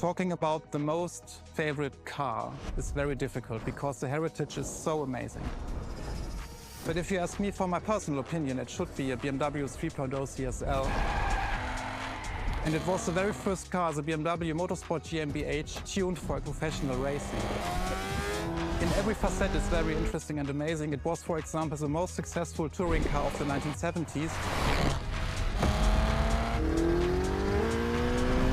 Talking about the most favorite car is very difficult because the heritage is so amazing. But if you ask me for my personal opinion, it should be a BMW 3.0 CSL. And it was the very first car, the BMW Motorsport GmbH, tuned for professional racing. In every facet it's very interesting and amazing. It was, for example, the most successful touring car of the 1970s.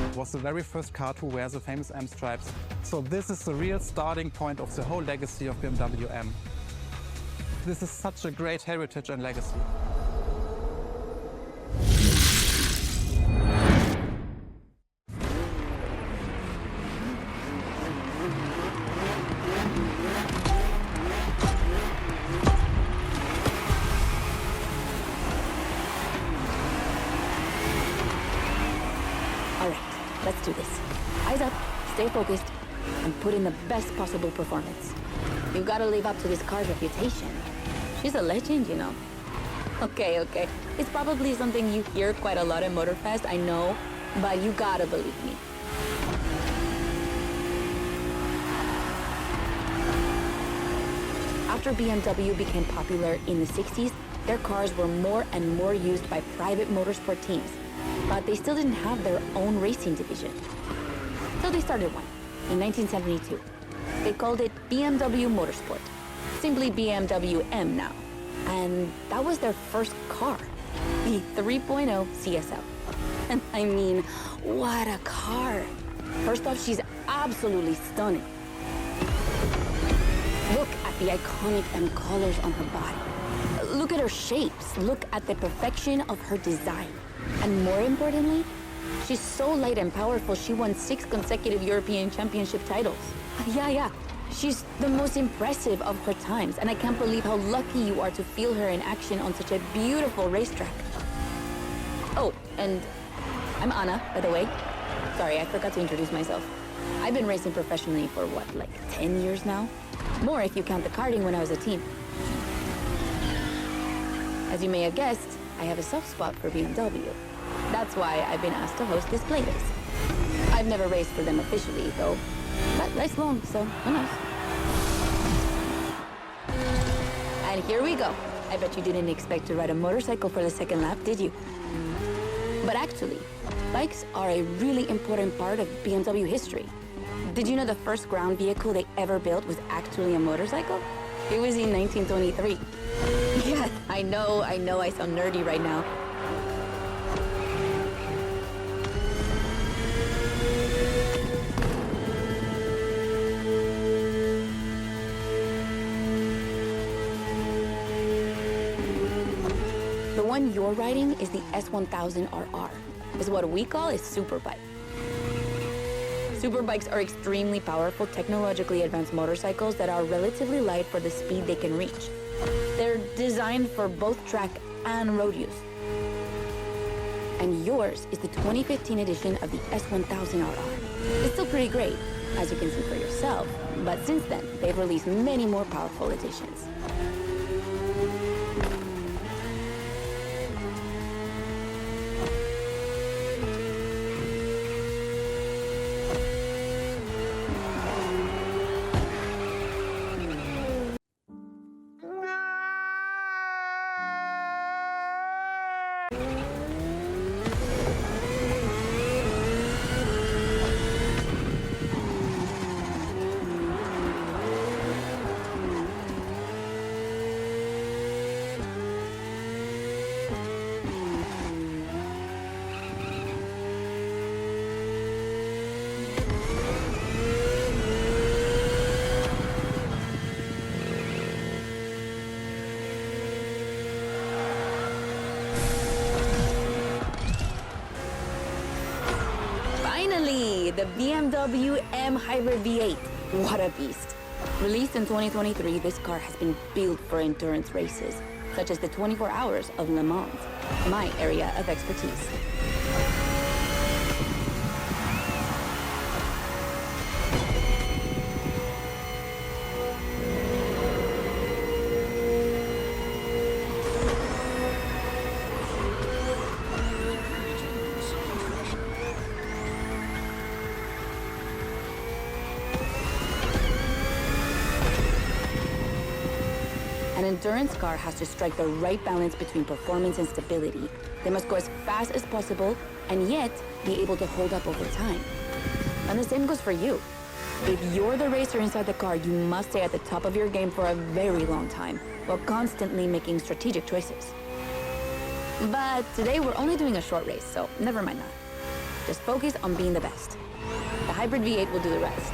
It was the very first car to wear the famous M stripes. So this is the real starting point of the whole legacy of BMW M. This is such a great heritage and legacy. All right, let's do this. Eyes up, stay focused, and put in the best possible performance. You've got to live up to this car's reputation. She's a legend, you know. Okay. It's probably something you hear quite a lot at Motorfest, I know, but you gotta believe me. After BMW became popular in the 60s, their cars were more and more used by private motorsport teams, but they still didn't have their own racing division. So they started one in 1972. They called it BMW Motorsport. Simply BMW M now. And that was their first car, the 3.0 CSL. And I mean, what a car. First off, she's absolutely stunning. Look at the iconic M colors on her body. Look at her shapes. Look at the perfection of her design. And more importantly, she's so light and powerful, she won 6 consecutive European Championship titles. Yeah. She's the most impressive of her times, and I can't believe how lucky you are to feel her in action on such a beautiful racetrack. Oh, and I'm Anna, by the way. Sorry, I forgot to introduce myself. I've been racing professionally for what, like 10 years now? More if you count the karting when I was a teen. As you may have guessed, I have a soft spot for BMW. That's why I've been asked to host this playlist. I've never raced for them officially, though. But life's long, so who knows? And here we go. I bet you didn't expect to ride a motorcycle for the second lap, did you? But actually, bikes are a really important part of BMW history. Did you know the first ground vehicle they ever built was actually a motorcycle? It was in 1923. Yeah, I know I sound nerdy right now. The one you're riding is the S1000RR. It's what we call a superbike. Superbikes are extremely powerful, technologically advanced motorcycles that are relatively light for the speed they can reach. They're designed for both track and road use. And yours is the 2015 edition of the S1000RR. It's still pretty great, as you can see for yourself, but since then, they've released many more powerful editions. Finally, the BMW M Hybrid V8. What a beast. Released in 2023, this car has been built for endurance races, such as the 24 Hours of Le Mans, my area of expertise. endurance car has to strike the right balance between performance and stability. They must go as fast as possible and yet be able to hold up over time. And the same goes for you. If you're the racer inside the car, you must stay at the top of your game for a very long time, while constantly making strategic choices. But today we're only doing a short race, so never mind that. Just focus on being the best. The hybrid V8 will do the rest.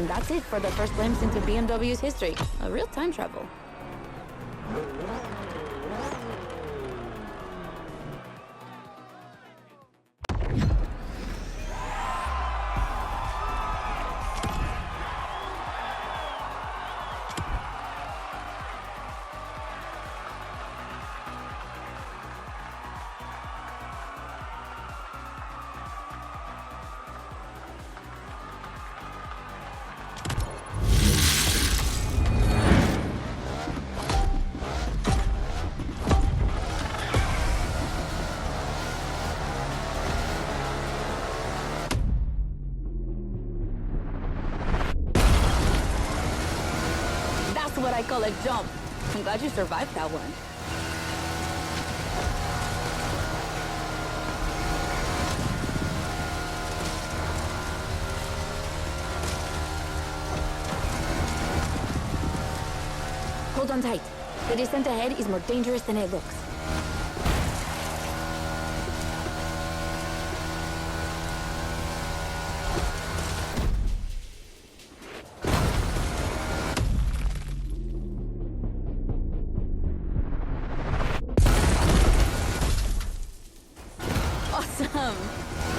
That's it for the first glimpse into BMW's history. A real time travel. What I call a jump. I'm glad you survived that one. Hold on tight. The descent ahead is more dangerous than it looks.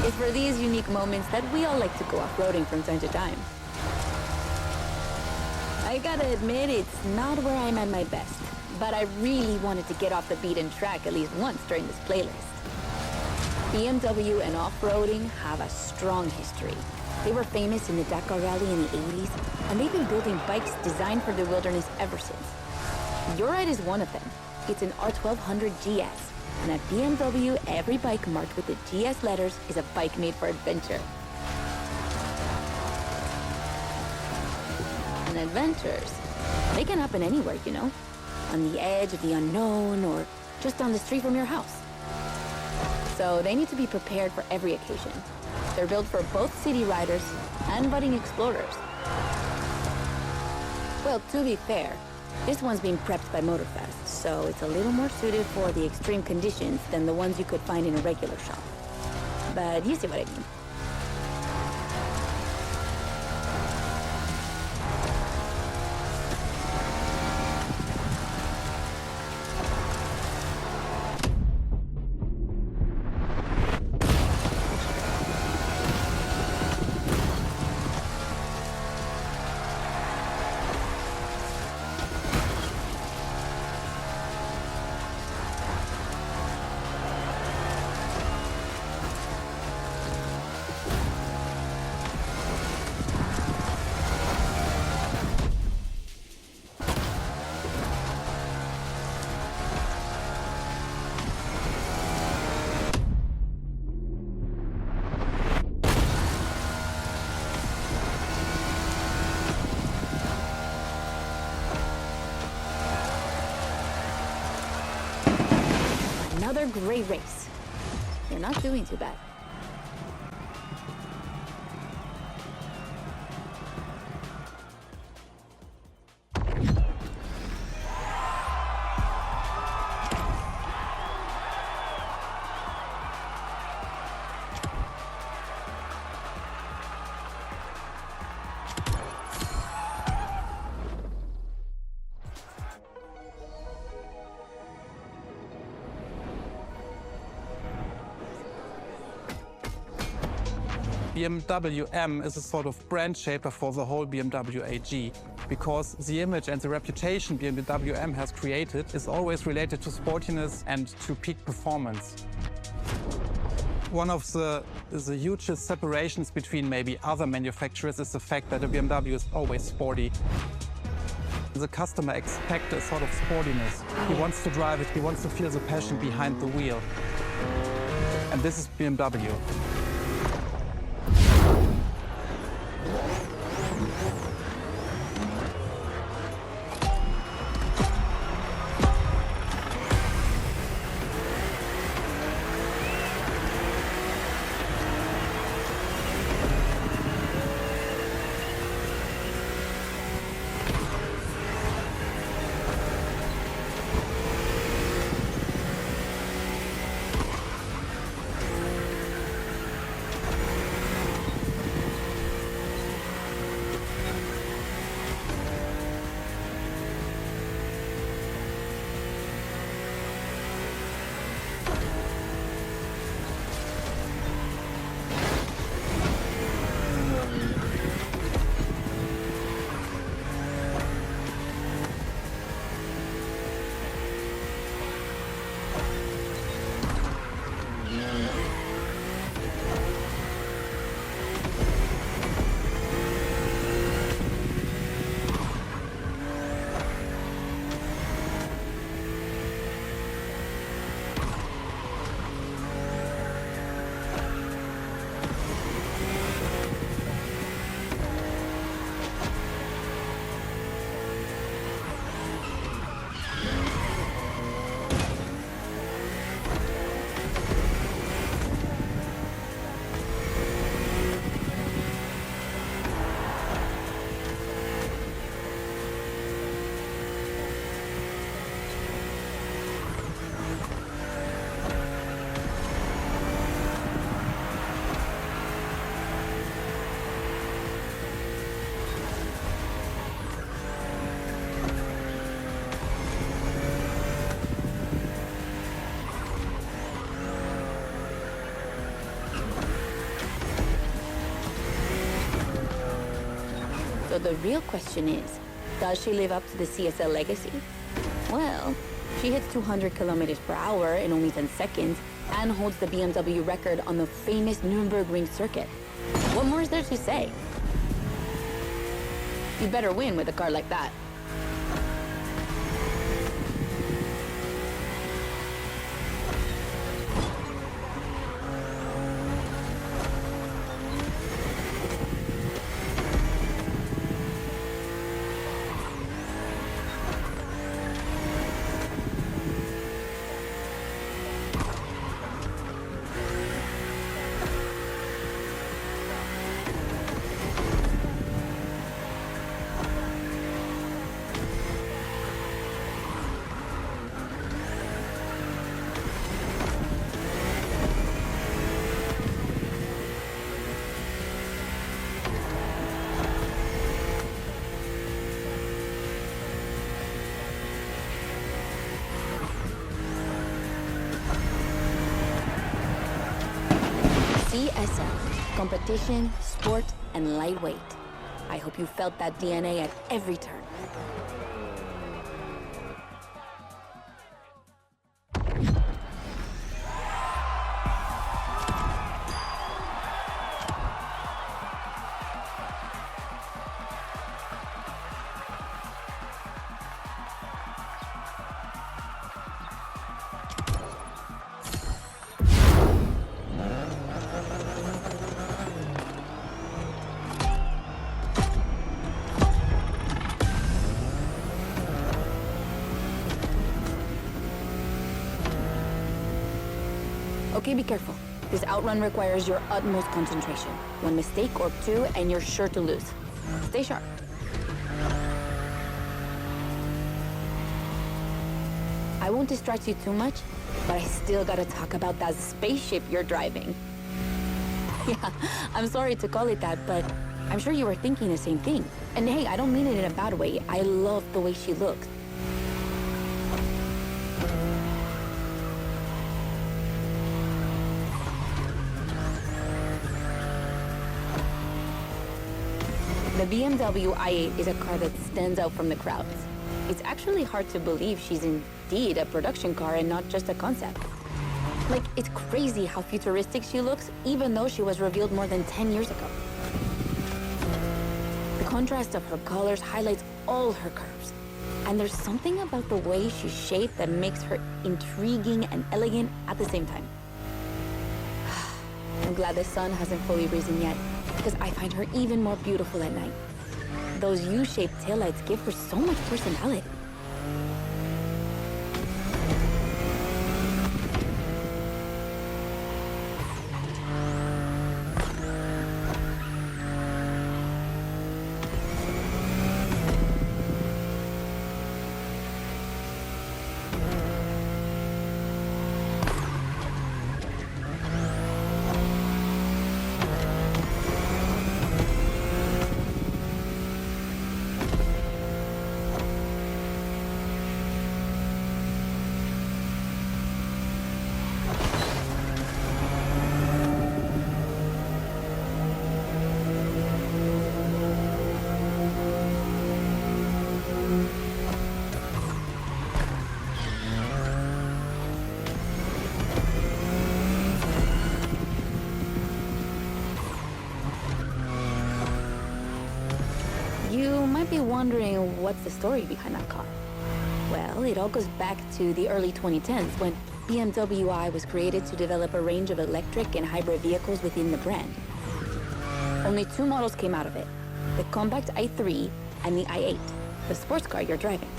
It's for these unique moments that we all like to go off-roading from time to time. I gotta admit, it's not where I'm at my best, but I really wanted to get off the beaten track at least once during this playlist. BMW and off-roading have a strong history. They were famous in the Dakar Rally in the 80s, and they've been building bikes designed for the wilderness ever since. Your ride is one of them. It's an R1200 GS. And at BMW, every bike marked with the GS letters is a bike made for adventure. And adventures, they can happen anywhere, you know? On the edge of the unknown or just down the street from your house. So they need to be prepared for every occasion. They're built for both city riders and budding explorers. Well, to be fair, this one's being prepped by Motorfest, so it's a little more suited for the extreme conditions than the ones you could find in a regular shop. But you see what I mean. Another great race. You're not doing too bad. BMW M is a sort of brand shaper for the whole BMW AG, because the image and the reputation BMW M has created is always related to sportiness and to peak performance. One of the hugest separations between maybe other manufacturers is the fact that a BMW is always sporty. The customer expects a sort of sportiness. He wants to drive it, he wants to feel the passion behind the wheel. And this is BMW. So the real question is, does she live up to the CSL legacy? Well, she hits 200 kilometers per hour in only 10 seconds and holds the BMW record on the famous Nürburgring circuit. What more is there to say? You better win with a car like that. CSL, competition, sport, and lightweight. I hope you felt that DNA at every turn. Okay, be careful. This outrun requires your utmost concentration. One mistake or two, and you're sure to lose. Stay sharp. I won't distract you too much, but I still gotta talk about that spaceship you're driving. Yeah, I'm sorry to call it that, but I'm sure you were thinking the same thing. And hey, I don't mean it in a bad way. I love the way she looks. The BMW i8 is a car that stands out from the crowds. It's actually hard to believe she's indeed a production car and not just a concept. Like, it's crazy how futuristic she looks, even though she was revealed more than 10 years ago. The contrast of her colors highlights all her curves. And there's something about the way she's shaped that makes her intriguing and elegant at the same time. I'm glad the sun hasn't fully risen yet, because I find her even more beautiful at night. Those U-shaped taillights give her so much personality. You might be wondering what's the story behind that car. Well, it all goes back to the early 2010s when BMW I was created to develop a range of electric and hybrid vehicles within the brand. Only 2 models came out of it, the compact i3 and the i8, the sports car you're driving.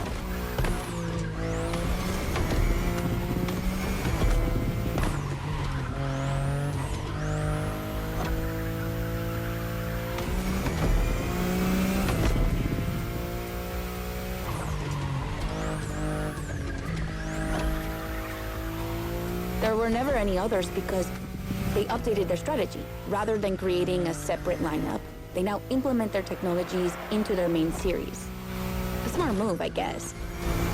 There were never any others because they updated their strategy. Rather than creating a separate lineup, they now implement their technologies into their main series. A smart move, I guess.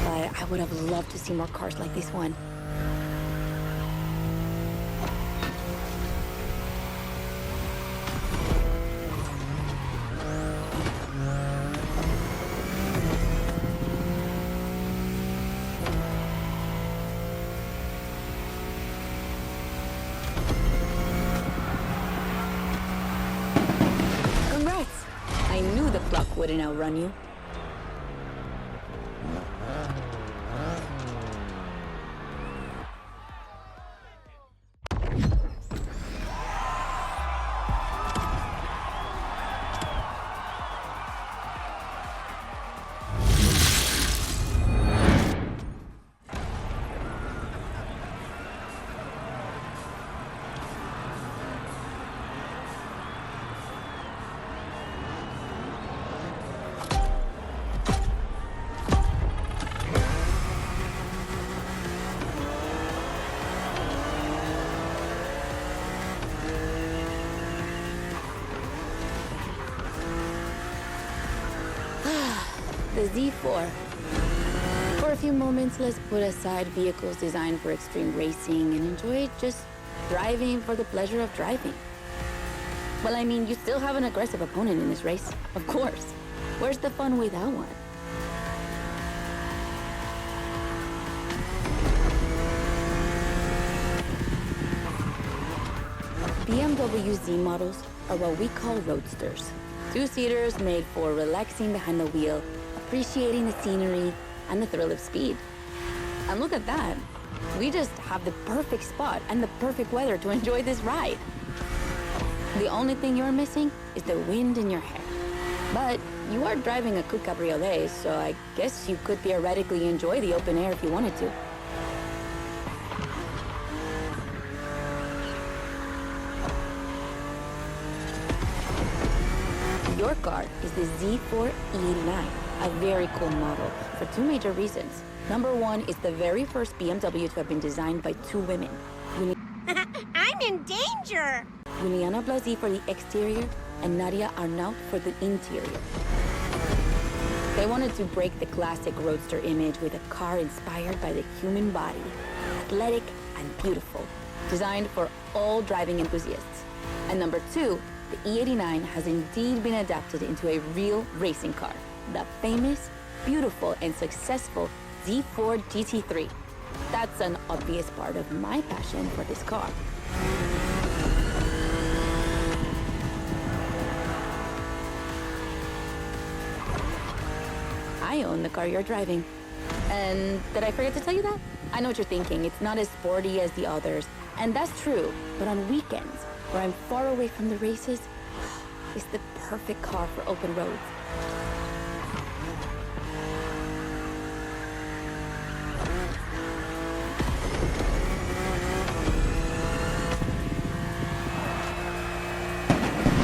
But I would have loved to see more cars like this one. Congrats! I knew the clock wouldn't outrun you. The Z4. For a few moments, let's put aside vehicles designed for extreme racing and enjoy just driving for the pleasure of driving. Well, I mean, you still have an aggressive opponent in this race, of course. Where's the fun with that one? BMW Z models are what we call roadsters. 2-seaters made for relaxing behind the wheel, appreciating the scenery and the thrill of speed. And look at that. We just have the perfect spot and the perfect weather to enjoy this ride. The only thing you're missing is the wind in your hair. But you are driving a coupe cabriolet, so I guess you could theoretically enjoy the open air if you wanted to. Your car is the Z4 E89, a very cool model for 2 major reasons. Number 1 is the very first BMW to have been designed by 2 women. I'm in danger! Juliana Blasi for the exterior and Nadia Arnaut for the interior. They wanted to break the classic roadster image with a car inspired by the human body, athletic and beautiful, designed for all driving enthusiasts. And number 2, the E89 has indeed been adapted into a real racing car, the famous, beautiful, and successful Z4 GT3. That's an obvious part of my passion for this car. I own the car you're driving. And did I forget to tell you that? I know what you're thinking. It's not as sporty as the others. And that's true. But on weekends, where I'm far away from the races, it's the perfect car for open roads.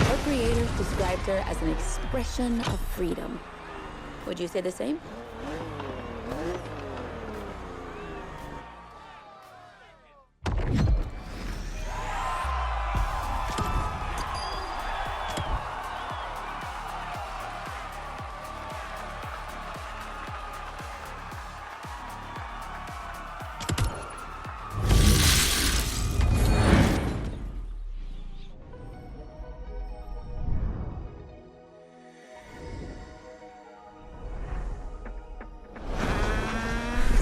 Her creators described her as an expression of freedom. Would you say the same?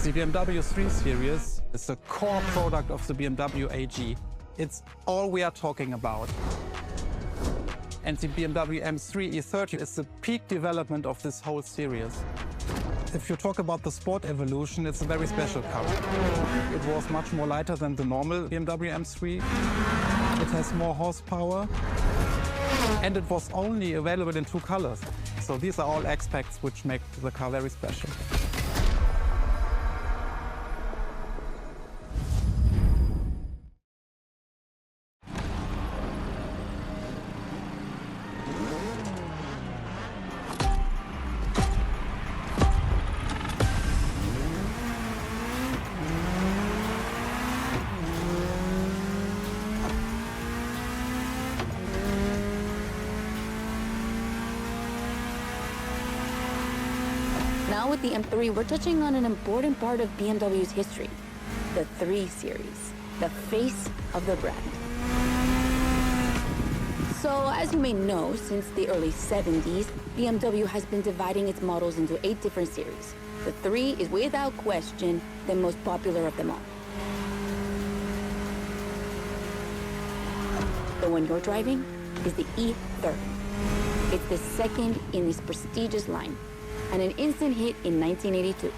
The BMW 3 Series is the core product of the BMW AG. It's all we are talking about. And the BMW M3 E30 is the peak development of this whole series. If you talk about the sport evolution, it's a very special car. It was much more lighter than the normal BMW M3. It has more horsepower. And it was only available in 2 colors. So these are all aspects which make the car very special. Now with the M3, we're touching on an important part of BMW's history, the 3 Series, the face of the brand. So as you may know, since the early 70s, BMW has been dividing its models into 8 different series. The 3 is without question the most popular of them all. The one you're driving is the E30. It's the second in this prestigious line, and an instant hit in 1982.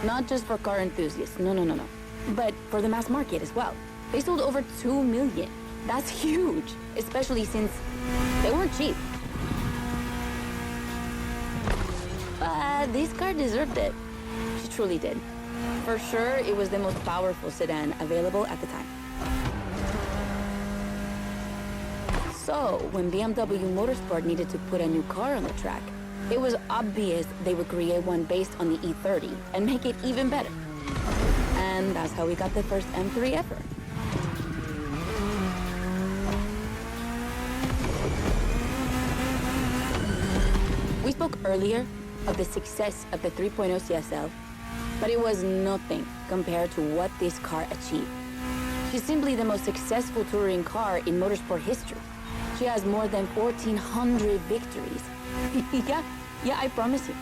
Not just for car enthusiasts, no, but for the mass market as well. They sold over 2 million. That's huge, especially since they weren't cheap. But this car deserved it. She truly did. For sure, it was the most powerful sedan available at the time. So, when BMW Motorsport needed to put a new car on the track, it was obvious they would create one based on the E30 and make it even better. And that's how we got the first M3 ever. We spoke earlier of the success of the 3.0 CSL, but it was nothing compared to what this car achieved. She's simply the most successful touring car in motorsport history. She has more than 1,400 victories. Yeah, I promise you.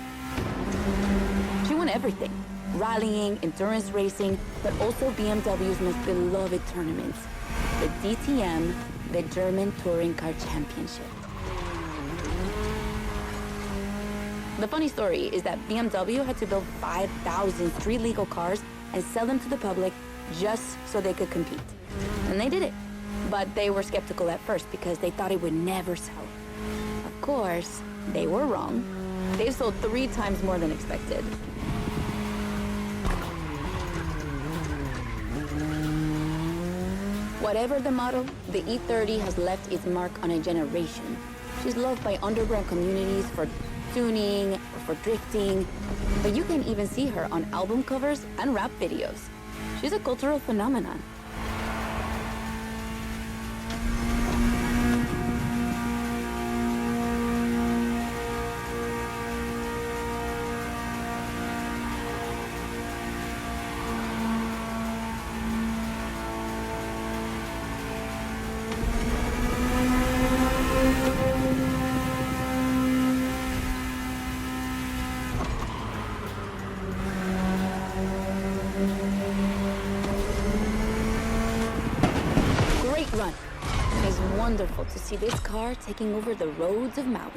She won everything. Rallying, endurance racing, but also BMW's most beloved tournaments. The DTM, the German Touring Car Championship. The funny story is that BMW had to build 5,000 street legal cars and sell them to the public just so they could compete. And they did it. But they were skeptical at first because they thought it would never sell. Of course, they were wrong. They've sold 3 times more than expected. Whatever the model, the E30 has left its mark on a generation. She's loved by underground communities for tuning or for drifting, but you can even see her on album covers and rap videos. She's a cultural phenomenon. wonderful to see this car taking over the roads of Maui.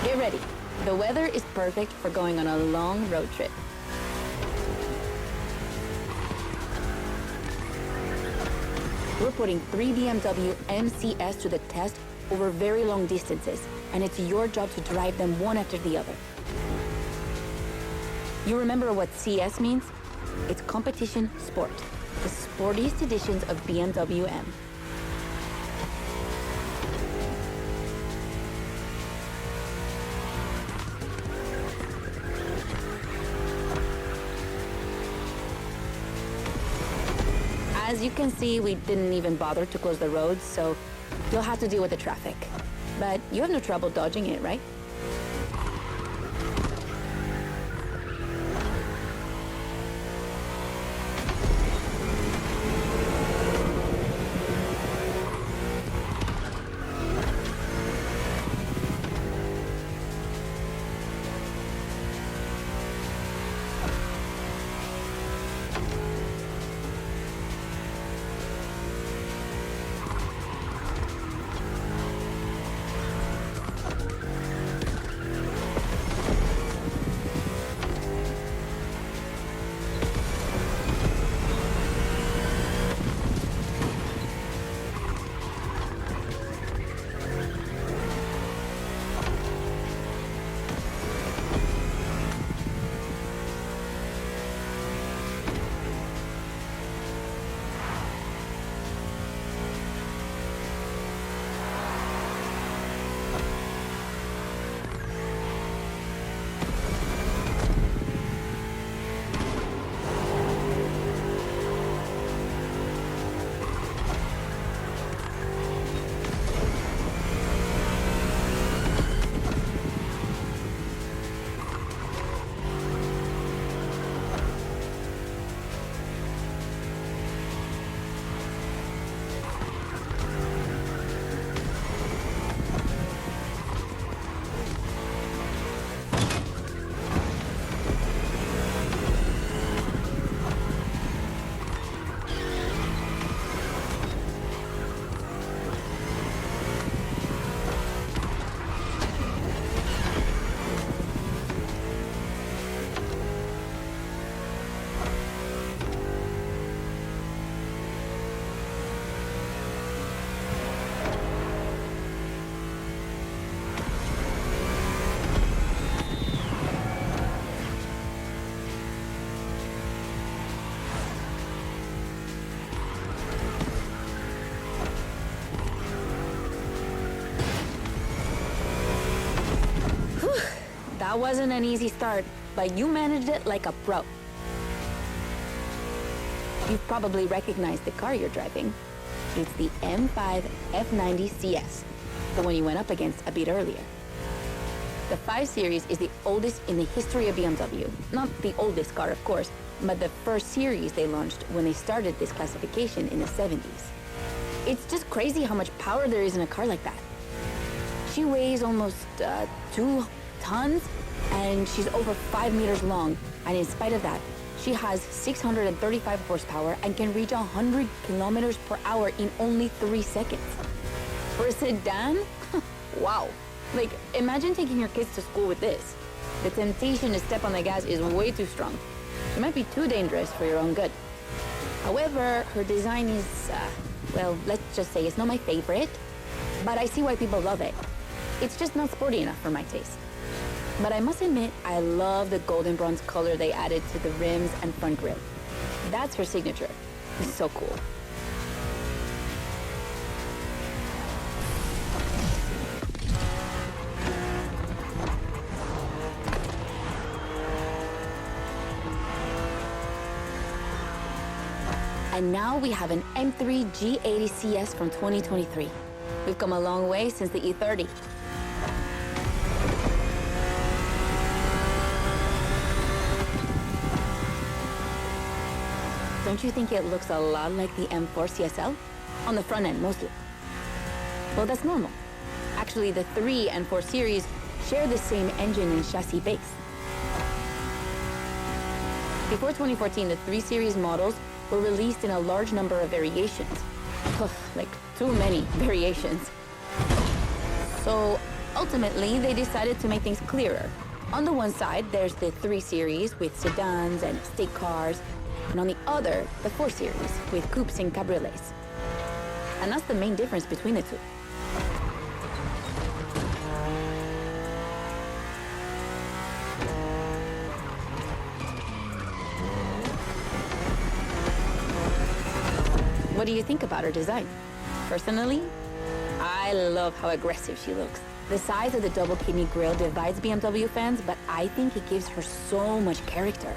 Get ready. The weather is perfect for going on a long road trip. We're putting 3 BMW MCS to the test over very long distances, and it's your job to drive them one after the other. You remember what CS means? It's competition sport, the sportiest editions of BMW M. As you can see, we didn't even bother to close the roads, so you'll have to deal with the traffic. But you have no trouble dodging it, right? That wasn't an easy start, but you managed it like a pro. You've probably recognized the car you're driving. It's the M5 F90 CS, the one you went up against a bit earlier. The 5 Series is the oldest in the history of BMW. Not the oldest car, of course, but the first series they launched when they started this classification in the 70s. It's just crazy how much power there is in a car like that. She weighs almost 2 tons, and she's over 5 meters long. And in spite of that, she has 635 horsepower and can reach 100 kilometers per hour in only 3 seconds. For a sedan, wow. Like, imagine taking your kids to school with this. The temptation to step on the gas is way too strong. It might be too dangerous for your own good. However, her design is, well, let's just say it's not my favorite, but I see why people love it. It's just not sporty enough for my taste. But I must admit, I love the golden bronze color they added to the rims and front grille. That's her signature. It's so cool. And now we have an M3 G80 CS from 2023. We've come a long way since the E30. don't you think it looks a lot like the M4 CSL? On the front end, mostly. Well, that's normal. Actually, the 3 and 4 series share the same engine and chassis base. Before 2014, the 3 series models were released in a large number of variations. Ugh, like too many variations. So ultimately, they decided to make things clearer. On the one side, there's the 3 series with sedans and estate cars, and on the other, the 4 series with coupes and cabriolets. And that's the main difference between the two. What do you think about her design? Personally, I love how aggressive she looks. The size of the double kidney grille divides BMW fans, but I think it gives her so much character.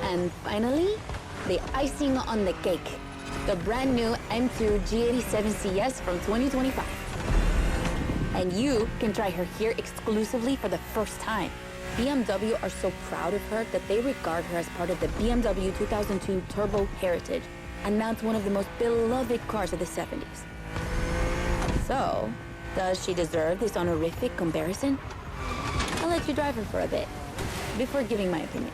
And finally, the icing on the cake. The brand new M2 G87 CS from 2025. And you can try her here exclusively for the first time. BMW are so proud of her that they regard her as part of the BMW 2002 Turbo Heritage, and now it's one of the most beloved cars of the 70s. So, does she deserve this honorific comparison? I'll let you drive her for a bit, before giving my opinion.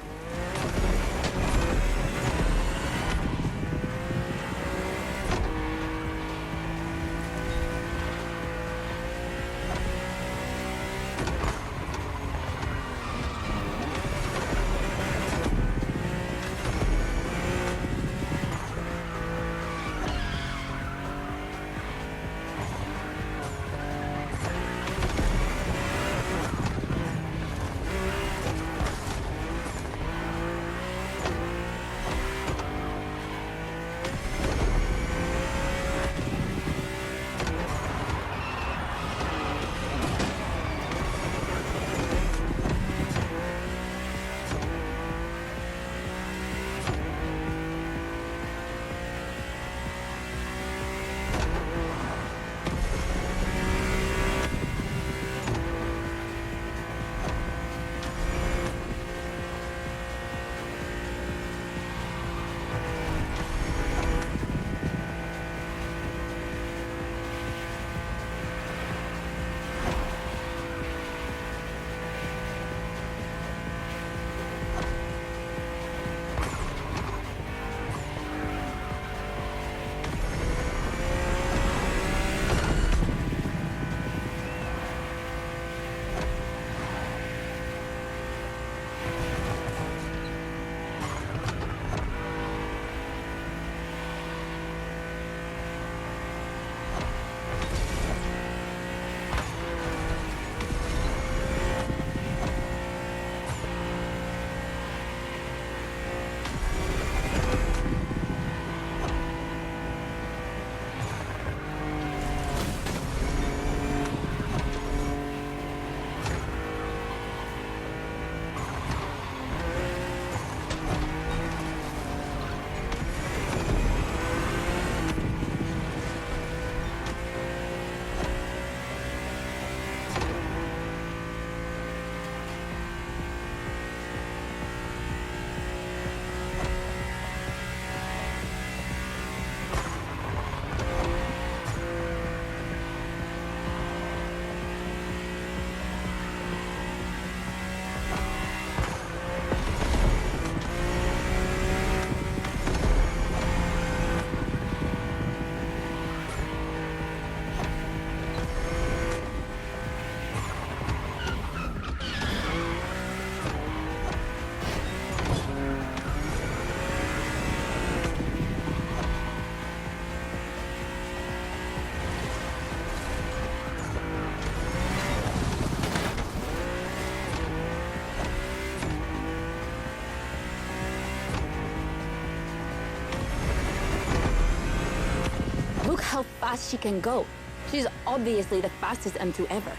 fast she can go. She's obviously the fastest M2 ever.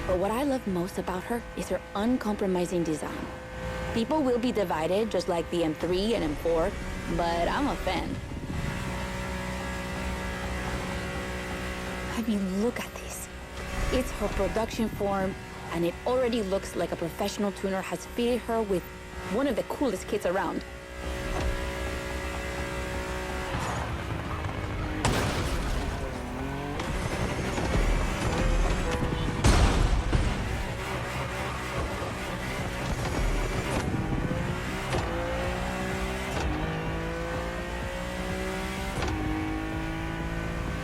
But what I love most about her is her uncompromising design. People will be divided just like the M3 and M4, but I'm a fan. I mean, look at this. It's her production form, and it already looks like a professional tuner has fitted her with one of the coolest kits around.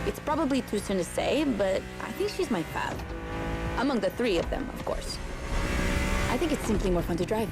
It's probably too soon to say, but I think she's my fave. Among the three of them, of course. I think it's simply more fun to drive.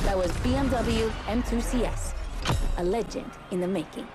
That was BMW M2 CS, a legend in the making.